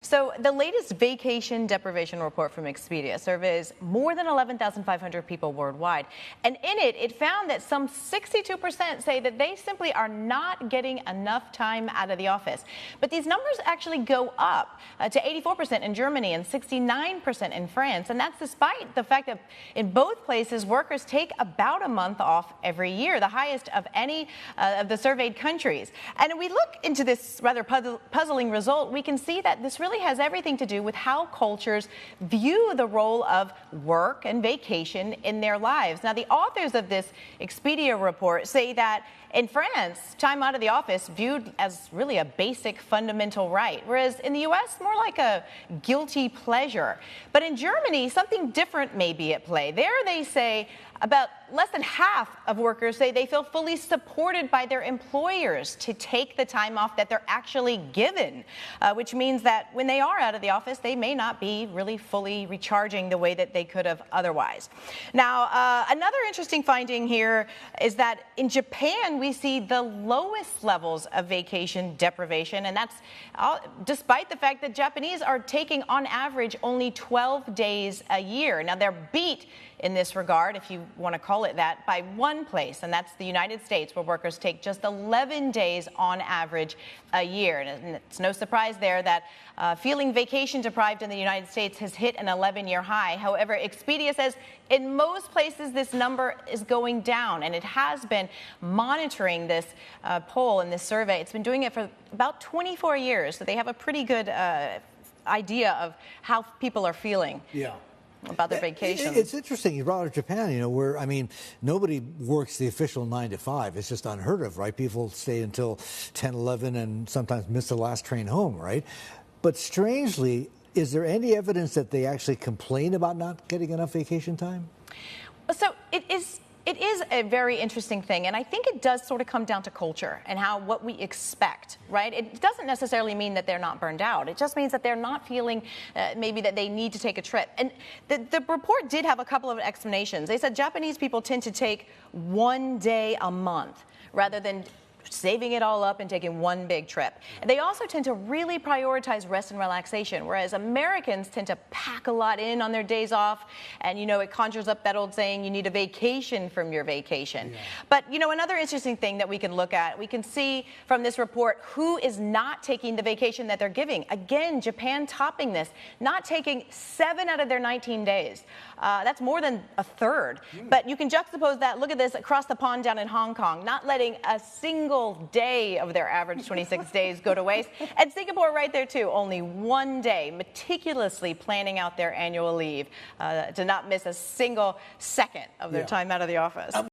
So the latest vacation deprivation report from Expedia surveys more than 11,500 people worldwide. And in it, it found that some 62% say that they simply are not getting enough time out of the office. But these numbers actually go up to 84% in Germany and 69% in France. And that's despite the fact that in both places, workers take about a month off every year, the highest of any of the surveyed countries. And if we look into this rather puzzling result, we can see that this really has everything to do with how cultures view the role of work and vacation in their lives. Now, the authors of this Expedia report say that in France, time out of the office viewed as really a basic fundamental right, whereas in the U.S., more like a guilty pleasure. But in Germany, something different may be at play. There they say about less than half of workers say they feel fully supported by their employers to take the time off that they're actually given, which means that when they are out of the office, they may not be really fully recharging the way that they could have otherwise. Now, another interesting finding here is that in Japan, we see the lowest levels of vacation deprivation, and that's despite the fact that Japanese are taking on average only 12 days a year. Now, they're beat in this regard, if you want to call it that, by one place, and that's the United States, where workers take just 11 days on average a year. And it's no surprise there that feeling vacation deprived in the United States has hit an 11-year high. However, Expedia says in most places this number is going down, and it has been monitoring this poll and this survey. It's been doing it for about 24 years, so they have a pretty good idea of how people are feeling. Yeah. About their vacations. It's interesting you brought up Japan, where, I mean, nobody works the official 9 to 5. It's just unheard of, right? People stay until 10, 11 and sometimes miss the last train home, right? But strangely, is there any evidence that they actually complain about not getting enough vacation time? So it is a very interesting thing, and I think it does sort of come down to culture and what we expect, right? It doesn't necessarily mean that they're not burned out. It just means that they're not feeling maybe that they need to take a trip. And the report did have a couple of explanations. They said Japanese people tend to take one day a month rather than saving it all up and taking one big trip. And they also tend to really prioritize rest and relaxation, whereas Americans tend to pack a lot in on their days off, and it conjures up that old saying, you need a vacation from your vacation. Yeah. But another interesting thing that we can look at, we can see from this report who is not taking the vacation that they're giving. Again, Japan topping this, not taking 7 out of their 19 days. That's more than a third. But you can juxtapose that, look at this across the pond down in Hong Kong, not letting a single day of their average 26 days go to waste. And Singapore right there too, only one day, meticulously planning out their annual leave to not miss a single second of their time out of the office.